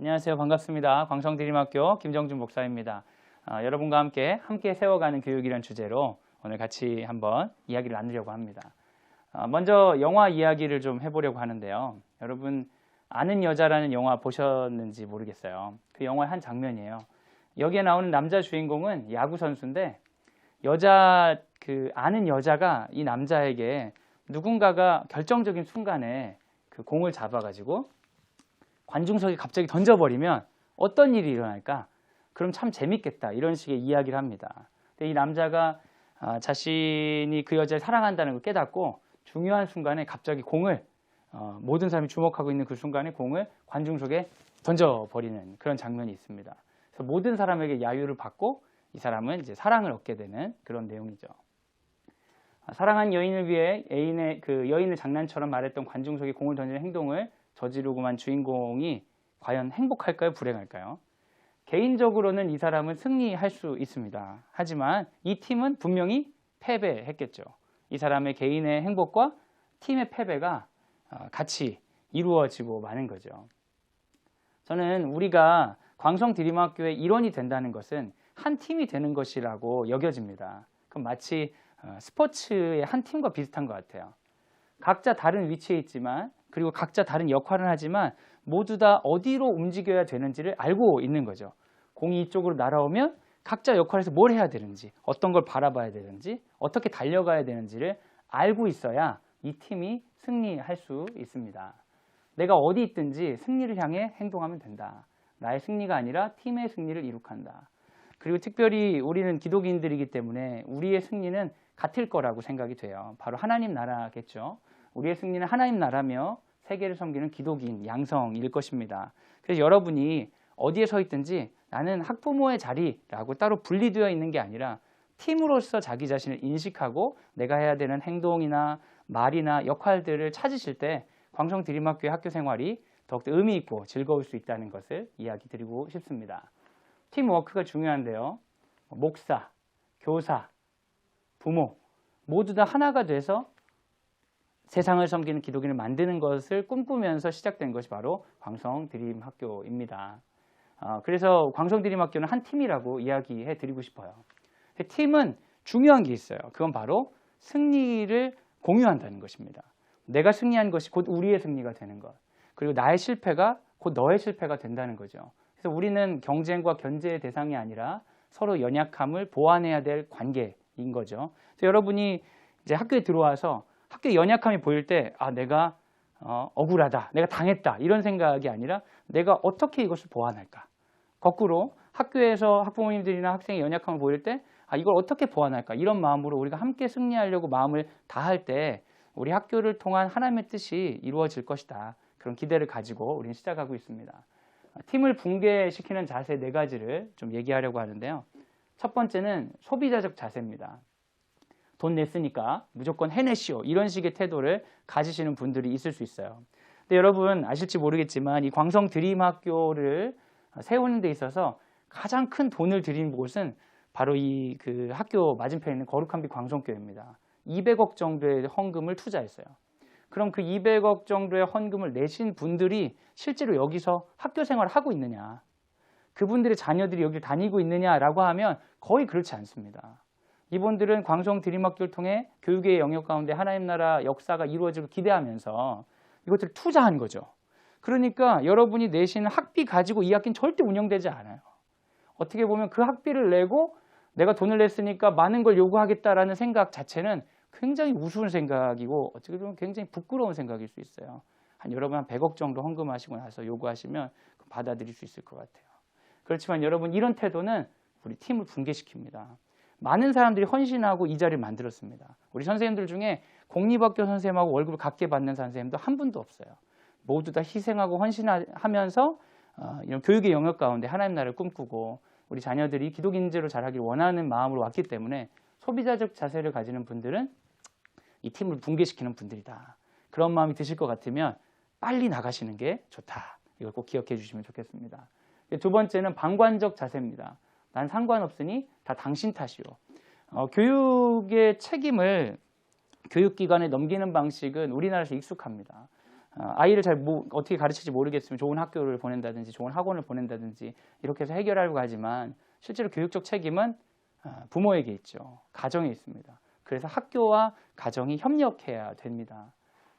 안녕하세요. 반갑습니다. 광성드림학교 김정준 목사입니다. 여러분과 함께 세워가는 교육이라는 주제로 오늘 같이 한번 이야기를 나누려고 합니다. 먼저 영화 이야기를 좀 해보려고 하는데요. 여러분 아는 여자라는 영화 보셨는지 모르겠어요. 그 영화의 한 장면이에요. 여기에 나오는 남자 주인공은 야구 선수인데 아는 여자가 이 남자에게 누군가가 결정적인 순간에 그 공을 잡아가지고 관중석에 갑자기 던져버리면 어떤 일이 일어날까? 그럼 참 재밌겠다. 이런 식의 이야기를 합니다. 근데 이 남자가 자신이 그 여자를 사랑한다는 걸 깨닫고 중요한 순간에 갑자기 공을 모든 사람이 주목하고 있는 그 순간에 공을 관중석에 던져버리는 그런 장면이 있습니다. 그래서 모든 사람에게 야유를 받고 이 사람은 이제 사랑을 얻게 되는 그런 내용이죠. 사랑한 여인을 위해 여인을 장난처럼 말했던 관중석에 공을 던지는 행동을 저지르고만 주인공이 과연 행복할까요? 불행할까요? 개인적으로는 이 사람은 승리할 수 있습니다. 하지만 이 팀은 분명히 패배했겠죠. 이 사람의 개인의 행복과 팀의 패배가 같이 이루어지고 마는 거죠. 저는 우리가 광성드림학교의 일원이 된다는 것은 한 팀이 되는 것이라고 여겨집니다. 그럼 마치 스포츠의 한 팀과 비슷한 것 같아요. 각자 다른 위치에 있지만 그리고 각자 다른 역할을 하지만 모두 다 어디로 움직여야 되는지를 알고 있는 거죠. 공이 이쪽으로 날아오면 각자 역할에서 뭘 해야 되는지, 어떤 걸 바라봐야 되는지, 어떻게 달려가야 되는지를 알고 있어야 이 팀이 승리할 수 있습니다. 내가 어디 있든지 승리를 향해 행동하면 된다. 나의 승리가 아니라 팀의 승리를 이룩한다. 그리고 특별히 우리는 기독인들이기 때문에 우리의 승리는 같을 거라고 생각이 돼요. 바로 하나님 나라겠죠. 우리의 승리는 하나님 나라며 세계를 섬기는 기독인 양성일 것입니다. 그래서 여러분이 어디에 서 있든지 나는 학부모의 자리라고 따로 분리되어 있는 게 아니라 팀으로서 자기 자신을 인식하고 내가 해야 되는 행동이나 말이나 역할들을 찾으실 때 광성드림학교의 학교 생활이 더욱더 의미 있고 즐거울 수 있다는 것을 이야기 드리고 싶습니다. 팀워크가 중요한데요. 목사, 교사, 부모 모두 다 하나가 돼서 세상을 섬기는 기독인을 만드는 것을 꿈꾸면서 시작된 것이 바로 광성드림학교입니다. 그래서 광성드림학교는 한 팀이라고 이야기해 드리고 싶어요. 팀은 중요한 게 있어요. 그건 바로 승리를 공유한다는 것입니다. 내가 승리한 것이 곧 우리의 승리가 되는 것. 그리고 나의 실패가 곧 너의 실패가 된다는 거죠. 그래서 우리는 경쟁과 견제의 대상이 아니라 서로 연약함을 보완해야 될 관계인 거죠. 그래서 여러분이 이제 학교에 들어와서 학교의 연약함이 보일 때 내가 억울하다, 내가 당했다 이런 생각이 아니라 내가 어떻게 이것을 보완할까. 거꾸로 학교에서 학부모님들이나 학생의 연약함을 보일 때 이걸 어떻게 보완할까 이런 마음으로 우리가 함께 승리하려고 마음을 다할 때 우리 학교를 통한 하나님의 뜻이 이루어질 것이다. 그런 기대를 가지고 우리는 시작하고 있습니다. 팀을 붕괴시키는 자세 4가지를 좀 얘기하려고 하는데요. 첫 번째는 소비자적 자세입니다. 돈 냈으니까 무조건 해내시오 이런 식의 태도를 가지시는 분들이 있을 수 있어요. 근데 여러분 아실지 모르겠지만 이 광성드림학교를 세우는 데 있어서 가장 큰 돈을 들인 곳은 바로 그 학교 맞은편에 있는 거룩한 빛 광성교회입니다. 200억 정도의 헌금을 투자했어요. 그럼 그 200억 정도의 헌금을 내신 분들이 실제로 여기서 학교 생활을 하고 있느냐, 그분들의 자녀들이 여기를 다니고 있느냐라고 하면 거의 그렇지 않습니다. 이분들은 광성드림학교를 통해 교육의 영역 가운데 하나님 나라 역사가 이루어지고 기대하면서 이것들을 투자한 거죠. 그러니까 여러분이 내신 학비 가지고 이 학교는 절대 운영되지 않아요. 어떻게 보면 그 학비를 내고 내가 돈을 냈으니까 많은 걸 요구하겠다라는 생각 자체는 굉장히 우스운 생각이고 어떻게 보면 굉장히 부끄러운 생각일 수 있어요. 여러분 한 100억 정도 헌금하시고 나서 요구하시면 받아들일 수 있을 것 같아요. 그렇지만 여러분 이런 태도는 우리 팀을 붕괴시킵니다. 많은 사람들이 헌신하고 이 자리를 만들었습니다. 우리 선생님들 중에 공립학교 선생님하고 월급을 같게 받는 선생님도 한 분도 없어요. 모두 다 희생하고 헌신하면서 이런 교육의 영역 가운데 하나님 나라를 꿈꾸고 우리 자녀들이 기독인재로 자라기를 원하는 마음으로 왔기 때문에 소비자적 자세를 가지는 분들은 이 팀을 붕괴시키는 분들이다. 그런 마음이 드실 것 같으면 빨리 나가시는 게 좋다. 이걸 꼭 기억해 주시면 좋겠습니다. 두 번째는 방관적 자세입니다. 난 상관없으니 다 당신 탓이오. 교육의 책임을 교육기관에 넘기는 방식은 우리나라에서 익숙합니다. 아이를 어떻게 가르칠지 모르겠으면 좋은 학교를 보낸다든지 좋은 학원을 보낸다든지 이렇게 해서 해결하려고 하지만 실제로 교육적 책임은 부모에게 있죠. 가정에 있습니다. 그래서 학교와 가정이 협력해야 됩니다.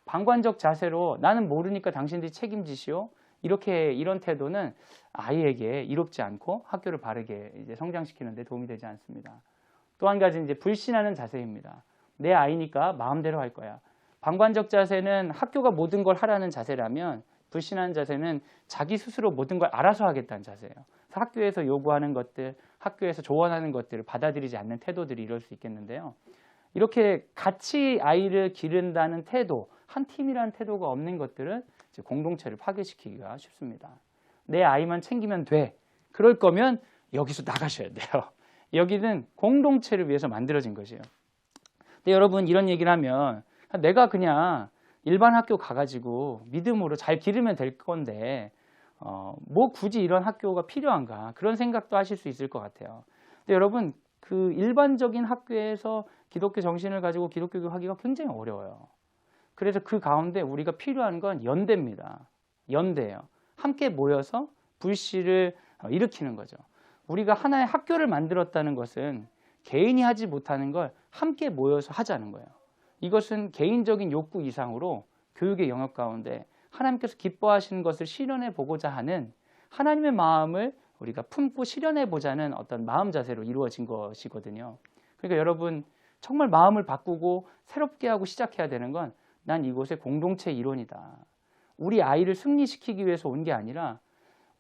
방관적 자세로 나는 모르니까 당신들이 책임지시오. 이런 태도는 아이에게 이롭지 않고 학교를 바르게 이제 성장시키는 데 도움이 되지 않습니다. 또 한 가지 이제 불신하는 자세입니다. 내 아이니까 마음대로 할 거야. 방관적 자세는 학교가 모든 걸 하라는 자세라면 불신하는 자세는 자기 스스로 모든 걸 알아서 하겠다는 자세예요. 그래서 학교에서 요구하는 것들, 학교에서 조언하는 것들을 받아들이지 않는 태도들이 이럴 수 있겠는데요. 이렇게 같이 아이를 기른다는 태도, 한 팀이라는 태도가 없는 것들은 이제 공동체를 파괴시키기가 쉽습니다. 내 아이만 챙기면 돼. 그럴 거면 여기서 나가셔야 돼요. 여기는 공동체를 위해서 만들어진 것이에요. 근데 여러분 이런 얘기를 하면 내가 그냥 일반 학교 가가지고 믿음으로 잘 기르면 될 건데 뭐 굳이 이런 학교가 필요한가 그런 생각도 하실 수 있을 것 같아요. 근데 여러분 그 일반적인 학교에서 기독교 정신을 가지고 기독교 교육하기가 굉장히 어려워요. 그래서 그 가운데 우리가 필요한 건 연대입니다. 연대예요. 함께 모여서 불씨를 일으키는 거죠. 우리가 하나의 학교를 만들었다는 것은 개인이 하지 못하는 걸 함께 모여서 하자는 거예요. 이것은 개인적인 욕구 이상으로 교육의 영역 가운데 하나님께서 기뻐하시는 것을 실현해 보고자 하는 하나님의 마음을 우리가 품고 실현해 보자는 어떤 마음 자세로 이루어진 것이거든요. 그러니까 여러분 정말 마음을 바꾸고 새롭게 하고 시작해야 되는 건 난 이곳의 공동체 일원이다. 우리 아이를 승리시키기 위해서 온 게 아니라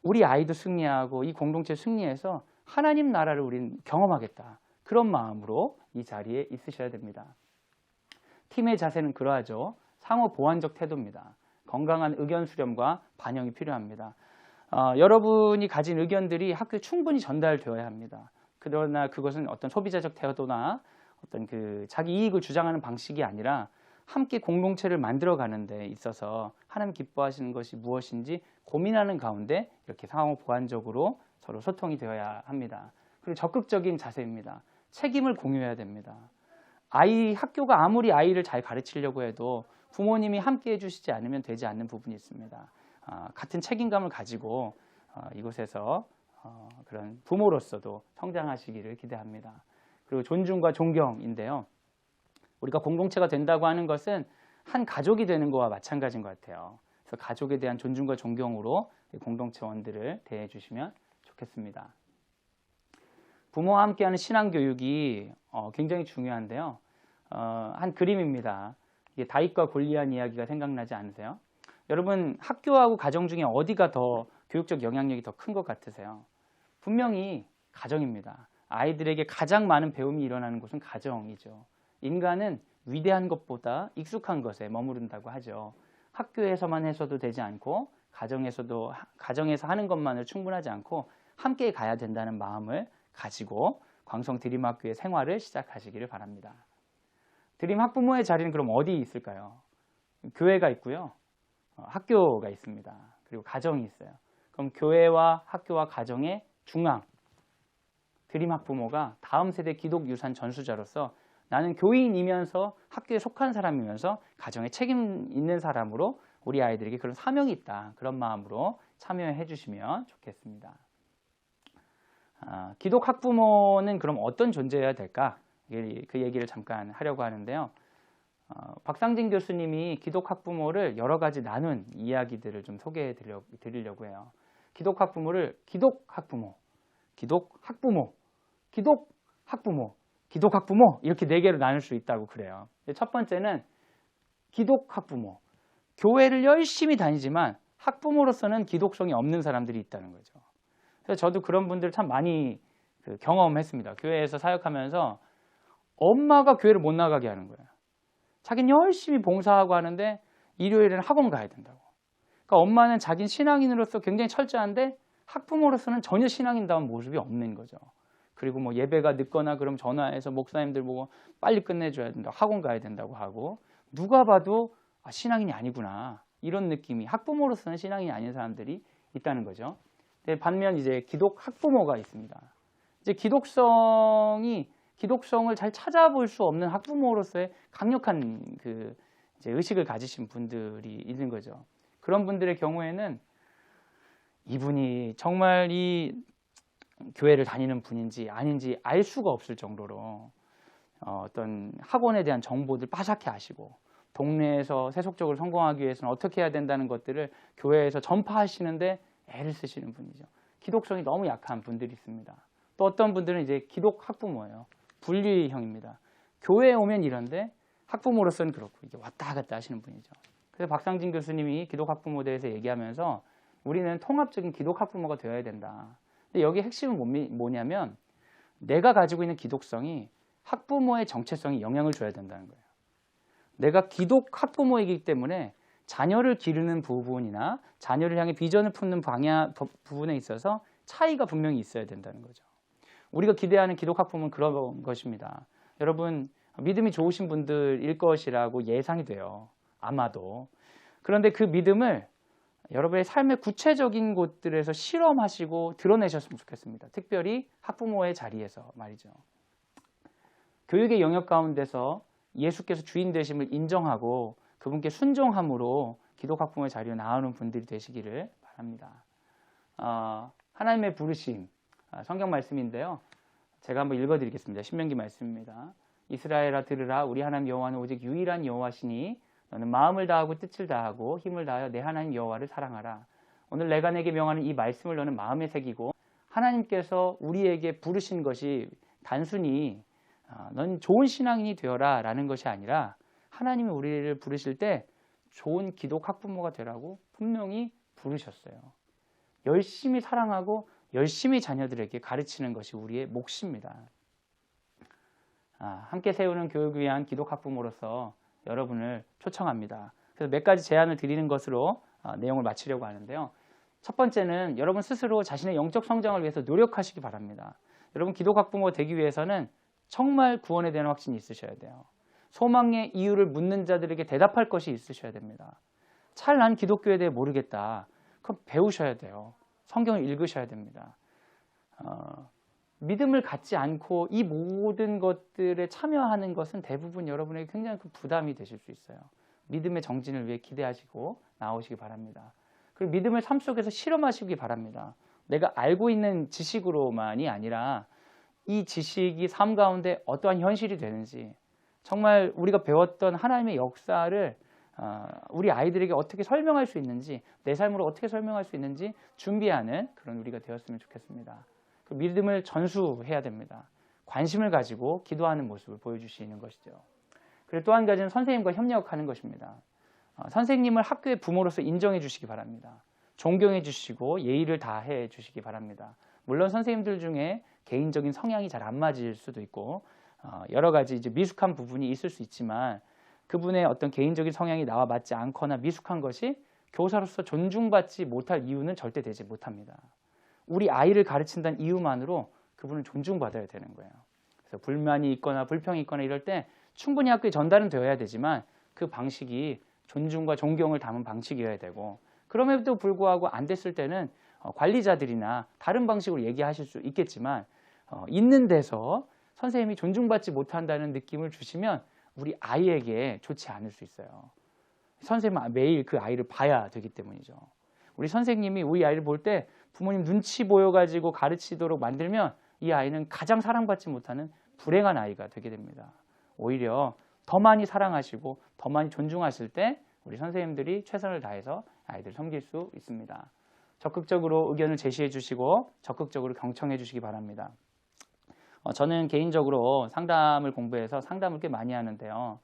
우리 아이도 승리하고 이 공동체 승리해서 하나님 나라를 우리는 경험하겠다. 그런 마음으로 이 자리에 있으셔야 됩니다. 팀의 자세는 그러하죠. 상호 보완적 태도입니다. 건강한 의견 수렴과 반영이 필요합니다. 여러분이 가진 의견들이 학교에 충분히 전달되어야 합니다. 그러나 그것은 어떤 소비자적 태도나 어떤 그 자기 이익을 주장하는 방식이 아니라 함께 공동체를 만들어가는 데 있어서 하나님 기뻐하시는 것이 무엇인지 고민하는 가운데 이렇게 상호 보완적으로 서로 소통이 되어야 합니다. 그리고 적극적인 자세입니다. 책임을 공유해야 됩니다. 학교가 아무리 아이를 잘 가르치려고 해도 부모님이 함께 해주시지 않으면 되지 않는 부분이 있습니다. 같은 책임감을 가지고 이곳에서 그런 부모로서도 성장하시기를 기대합니다. 그리고 존중과 존경인데요. 우리가 공동체가 된다고 하는 것은 한 가족이 되는 것과 마찬가지인 것 같아요. 그래서 가족에 대한 존중과 존경으로 공동체원들을 대해 주시면 좋겠습니다. 부모와 함께하는 신앙교육이 굉장히 중요한데요. 한 그림입니다. 이게 다윗과 골리앗 이야기가 생각나지 않으세요? 여러분 학교하고 가정 중에 어디가 더 교육적 영향력이 더 큰 것 같으세요? 분명히 가정입니다. 아이들에게 가장 많은 배움이 일어나는 곳은 가정이죠. 인간은 위대한 것보다 익숙한 것에 머무른다고 하죠. 학교에서만 해서도 되지 않고 가정에서 하는 것만으로 충분하지 않고 함께 가야 된다는 마음을 가지고 광성 드림학교의 생활을 시작하시기를 바랍니다. 드림 학부모의 자리는 그럼 어디 있을까요? 교회가 있고요. 학교가 있습니다. 그리고 가정이 있어요. 그럼 교회와 학교와 가정의 중앙 드림 학부모가 다음 세대 기독 유산 전수자로서 나는 교인이면서 학교에 속한 사람이면서 가정에 책임 있는 사람으로 우리 아이들에게 그런 사명이 있다. 그런 마음으로 참여해 주시면 좋겠습니다. 기독 학부모는 그럼 어떤 존재여야 될까? 그 얘기를 잠깐 하려고 하는데요. 박상진 교수님이 기독 학부모를 여러 가지 나눈 이야기들을 좀 소개해 드리려고 해요. 기독 학부모를 기독 학부모, 기독 학부모, 기독 학부모, 기독 학부모 이렇게 네 개로 나눌 수 있다고 그래요. 첫 번째는 기독 학부모. 교회를 열심히 다니지만 학부모로서는 기독성이 없는 사람들이 있다는 거죠. 그래서 저도 그런 분들 참 많이 경험했습니다. 교회에서 사역하면서 엄마가 교회를 못 나가게 하는 거예요. 자기는 열심히 봉사하고 하는데 일요일에는 학원 가야 된다고. 그러니까 엄마는 자기는 신앙인으로서 굉장히 철저한데 학부모로서는 전혀 신앙인다운 모습이 없는 거죠. 그리고 뭐 예배가 늦거나 그럼 전화해서 목사님들 보고 빨리 끝내줘야 된다. 학원 가야 된다고 하고 누가 봐도 신앙인이 아니구나. 이런 느낌이 학부모로서는 신앙인이 아닌 사람들이 있다는 거죠. 반면 이제 기독 학부모가 있습니다. 이제 기독성을 잘 찾아볼 수 없는 학부모로서의 강력한 이제 의식을 가지신 분들이 있는 거죠. 그런 분들의 경우에는 이분이 정말 이 교회를 다니는 분인지 아닌지 알 수가 없을 정도로 어떤 학원에 대한 정보들 빠삭히 아시고 동네에서 세속적으로 성공하기 위해서는 어떻게 해야 된다는 것들을 교회에서 전파하시는데 애를 쓰시는 분이죠. 기독성이 너무 약한 분들이 있습니다. 또 어떤 분들은 이제 기독 학부모예요. 분리형입니다. 교회에 오면 이런데 학부모로서는 그렇고 이게 왔다 갔다 하시는 분이죠. 그래서 박상진 교수님이 기독 학부모에 대해서 얘기하면서 우리는 통합적인 기독 학부모가 되어야 된다. 근데 여기 핵심은 뭐냐면 내가 가지고 있는 기독성이 학부모의 정체성에 영향을 줘야 된다는 거예요. 내가 기독 학부모이기 때문에 자녀를 기르는 부분이나 자녀를 향해 비전을 품는 부분에 있어서 차이가 분명히 있어야 된다는 거죠. 우리가 기대하는 기독 학부모는 그런 것입니다. 여러분 믿음이 좋으신 분들일 것이라고 예상이 돼요. 아마도. 그런데 그 믿음을 여러분의 삶의 구체적인 곳들에서 실험하시고 드러내셨으면 좋겠습니다. 특별히 학부모의 자리에서 말이죠. 교육의 영역 가운데서 예수께서 주인 되심을 인정하고 그분께 순종함으로 기독 학부모의 자리로 나오는 분들이 되시기를 바랍니다. 하나님의 부르심, 성경 말씀인데요. 제가 한번 읽어드리겠습니다. 신명기 말씀입니다. 이스라엘아 들으라. 우리 하나님 여호와는 오직 유일한 여호와시니 너는 마음을 다하고 뜻을 다하고 힘을 다하여 내 하나님 여호와를 사랑하라. 오늘 내가 내게 명하는 이 말씀을 너는 마음에 새기고 하나님께서 우리에게 부르신 것이 단순히 넌 좋은 신앙인이 되어라 라는 것이 아니라 하나님이 우리를 부르실 때 좋은 기독 학부모가 되라고 분명히 부르셨어요. 열심히 사랑하고 열심히 자녀들에게 가르치는 것이 우리의 몫입니다. 함께 세우는 교육을 위한 기독 학부모로서 여러분을 초청합니다. 그래서 몇 가지 제안을 드리는 것으로 내용을 마치려고 하는데요. 첫 번째는 여러분 스스로 자신의 영적 성장을 위해서 노력하시기 바랍니다. 여러분 기독 학부모 되기 위해서는 정말 구원에 대한 확신이 있으셔야 돼요. 소망의 이유를 묻는 자들에게 대답할 것이 있으셔야 됩니다. 잘 난 기독교에 대해 모르겠다. 그럼 배우셔야 돼요. 성경을 읽으셔야 됩니다. 믿음을 갖지 않고 이 모든 것들에 참여하는 것은 대부분 여러분에게 굉장히 큰 부담이 되실 수 있어요. 믿음의 정진을 위해 기대하시고 나오시기 바랍니다. 그리고 믿음을 삶 속에서 실험하시기 바랍니다. 내가 알고 있는 지식으로만이 아니라 이 지식이 삶 가운데 어떠한 현실이 되는지 정말 우리가 배웠던 하나님의 역사를 우리 아이들에게 어떻게 설명할 수 있는지 내 삶으로 어떻게 설명할 수 있는지 준비하는 그런 우리가 되었으면 좋겠습니다. 그 믿음을 전수해야 됩니다. 관심을 가지고 기도하는 모습을 보여주시는 것이죠. 그리고 또 한 가지는 선생님과 협력하는 것입니다. 선생님을 학교의 부모로서 인정해 주시기 바랍니다. 존경해 주시고 예의를 다해 주시기 바랍니다. 물론 선생님들 중에 개인적인 성향이 잘 안 맞을 수도 있고 여러 가지 이제 미숙한 부분이 있을 수 있지만 그분의 어떤 개인적인 성향이 나와 맞지 않거나 미숙한 것이 교사로서 존중받지 못할 이유는 절대 되지 못합니다. 우리 아이를 가르친다는 이유만으로 그분은 존중받아야 되는 거예요. 그래서 불만이 있거나 불평이 있거나 이럴 때 충분히 학교에 전달은 되어야 되지만 그 방식이 존중과 존경을 담은 방식이어야 되고 그럼에도 불구하고 안 됐을 때는 관리자들이나 다른 방식으로 얘기하실 수 있겠지만 있는 데서 선생님이 존중받지 못한다는 느낌을 주시면 우리 아이에게 좋지 않을 수 있어요. 선생님은 매일 그 아이를 봐야 되기 때문이죠. 우리 선생님이 우리 아이를 볼 때 부모님 눈치 보여가지고 가르치도록 만들면 이 아이는 가장 사랑받지 못하는 불행한 아이가 되게 됩니다. 오히려 더 많이 사랑하시고 더 많이 존중하실 때 우리 선생님들이 최선을 다해서 아이들을 섬길 수 있습니다. 적극적으로 의견을 제시해 주시고 적극적으로 경청해 주시기 바랍니다. 저는 개인적으로 상담을 공부해서 상담을 꽤 많이 하는데요.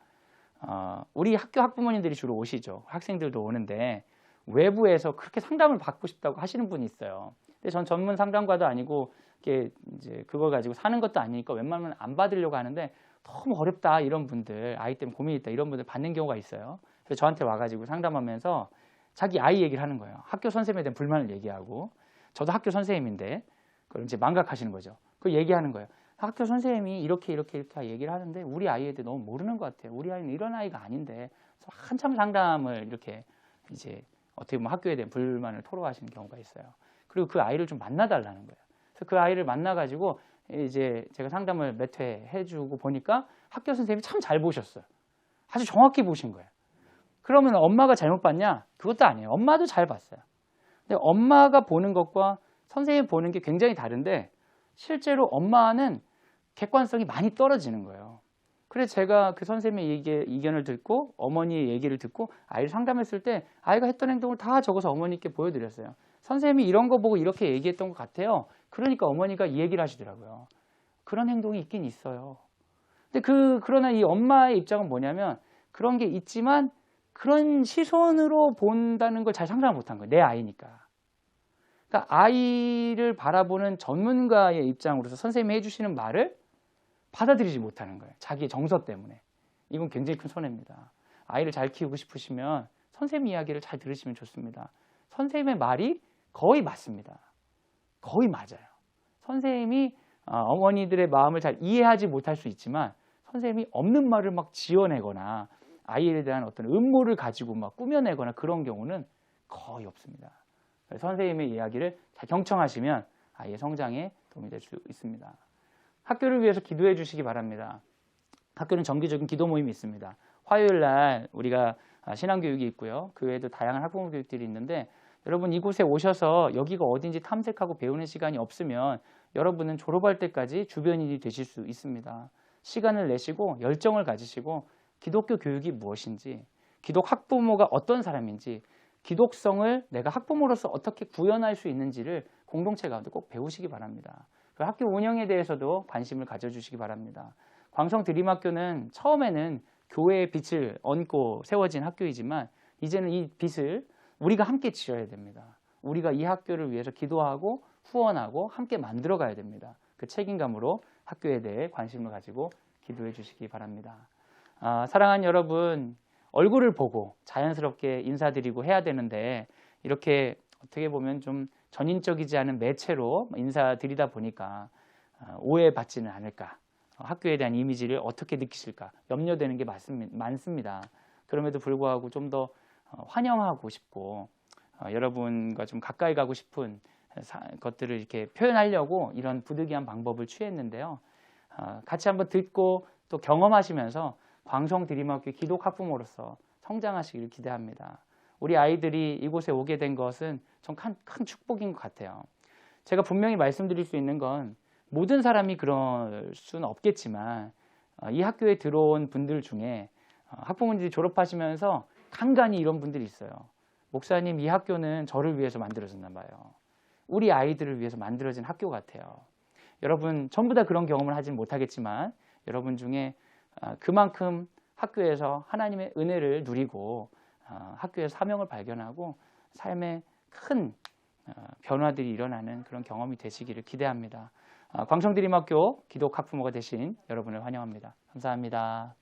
우리 학교 학부모님들이 주로 오시죠. 학생들도 오는데 외부에서 그렇게 상담을 받고 싶다고 하시는 분이 있어요. 근데 전 전문 상담가도 아니고 이게 이제 그걸 가지고 사는 것도 아니니까 웬만하면 안 받으려고 하는데 너무 어렵다 이런 분들, 아이 때문에 고민이 있다 이런 분들 받는 경우가 있어요. 그래서 저한테 와가지고 상담하면서 자기 아이 얘기를 하는 거예요. 학교 선생님에 대한 불만을 얘기하고 저도 학교 선생님인데 그걸 이제 망각하시는 거죠. 그 얘기하는 거예요. 학교 선생님이 이렇게 얘기를 하는데 우리 아이에 대해 너무 모르는 것 같아요. 우리 아이는 이런 아이가 아닌데 한참 상담을 이렇게 이제 어떻게 보면 학교에 대한 불만을 토로하시는 경우가 있어요. 그리고 그 아이를 좀 만나달라는 거예요. 그래서 그 아이를 만나가지고 이제 제가 상담을 몇 회 해주고 보니까 학교 선생님이 참 잘 보셨어요. 아주 정확히 보신 거예요. 그러면 엄마가 잘못 봤냐? 그것도 아니에요. 엄마도 잘 봤어요. 근데 엄마가 보는 것과 선생님이 보는 게 굉장히 다른데 실제로 엄마는 객관성이 많이 떨어지는 거예요. 그래서 제가 그 선생님의 의견을 듣고 어머니의 얘기를 듣고 아이를 상담했을 때 아이가 했던 행동을 다 적어서 어머니께 보여드렸어요. 선생님이 이런 거 보고 이렇게 얘기했던 것 같아요. 그러니까 어머니가 이 얘기를 하시더라고요. 그런 행동이 있긴 있어요. 근데 그러나 이 엄마의 입장은 뭐냐면 그런 게 있지만 그런 시선으로 본다는 걸 잘 상상을 못한 거예요. 내 아이니까. 그러니까 아이를 바라보는 전문가의 입장으로서 선생님이 해주시는 말을 받아들이지 못하는 거예요. 자기의 정서 때문에. 이건 굉장히 큰 손해입니다. 아이를 잘 키우고 싶으시면 선생님 이야기를 잘 들으시면 좋습니다. 선생님의 말이 거의 맞습니다. 거의 맞아요. 선생님이 어머니들의 마음을 잘 이해하지 못할 수 있지만 선생님이 없는 말을 막 지어내거나 아이에 대한 어떤 음모를 가지고 막 꾸며내거나 그런 경우는 거의 없습니다. 선생님의 이야기를 잘 경청하시면 아이의 성장에 도움이 될 수 있습니다. 학교를 위해서 기도해 주시기 바랍니다. 학교는 정기적인 기도 모임이 있습니다. 화요일 날 우리가 신앙교육이 있고요. 그 외에도 다양한 학부모 교육들이 있는데 여러분 이곳에 오셔서 여기가 어딘지 탐색하고 배우는 시간이 없으면 여러분은 졸업할 때까지 주변인이 되실 수 있습니다. 시간을 내시고 열정을 가지시고 기독교 교육이 무엇인지, 기독 학부모가 어떤 사람인지, 기독성을 내가 학부모로서 어떻게 구현할 수 있는지를 공동체 가운데 꼭 배우시기 바랍니다. 그 학교 운영에 대해서도 관심을 가져주시기 바랍니다. 광성드림학교는 처음에는 교회의 빛을 얹고 세워진 학교이지만 이제는 이 빛을 우리가 함께 지어야 됩니다. 우리가 이 학교를 위해서 기도하고 후원하고 함께 만들어가야 됩니다. 그 책임감으로 학교에 대해 관심을 가지고 기도해 주시기 바랍니다. 사랑하는 여러분, 얼굴을 보고 자연스럽게 인사드리고 해야 되는데 이렇게 어떻게 보면 좀 전인적이지 않은 매체로 인사드리다 보니까 오해받지는 않을까, 학교에 대한 이미지를 어떻게 느끼실까 염려되는 게 많습니다. 그럼에도 불구하고 좀 더 환영하고 싶고 여러분과 좀 가까이 가고 싶은 것들을 이렇게 표현하려고 이런 부득이한 방법을 취했는데요. 같이 한번 듣고 또 경험하시면서 광성드림학교 기독 학부모로서 성장하시기를 기대합니다. 우리 아이들이 이곳에 오게 된 것은 좀 큰 축복인 것 같아요. 제가 분명히 말씀드릴 수 있는 건 모든 사람이 그럴 수는 없겠지만 이 학교에 들어온 분들 중에 학부모님들이 졸업하시면서 간간히 이런 분들이 있어요. 목사님, 이 학교는 저를 위해서 만들어졌나 봐요. 우리 아이들을 위해서 만들어진 학교 같아요. 여러분 전부 다 그런 경험을 하지는 못하겠지만 여러분 중에 그만큼 학교에서 하나님의 은혜를 누리고 학교의 사명을 발견하고 삶에 큰 변화들이 일어나는 그런 경험이 되시기를 기대합니다. 광성드림학교 기독 학부모가 되신 여러분을 환영합니다. 감사합니다.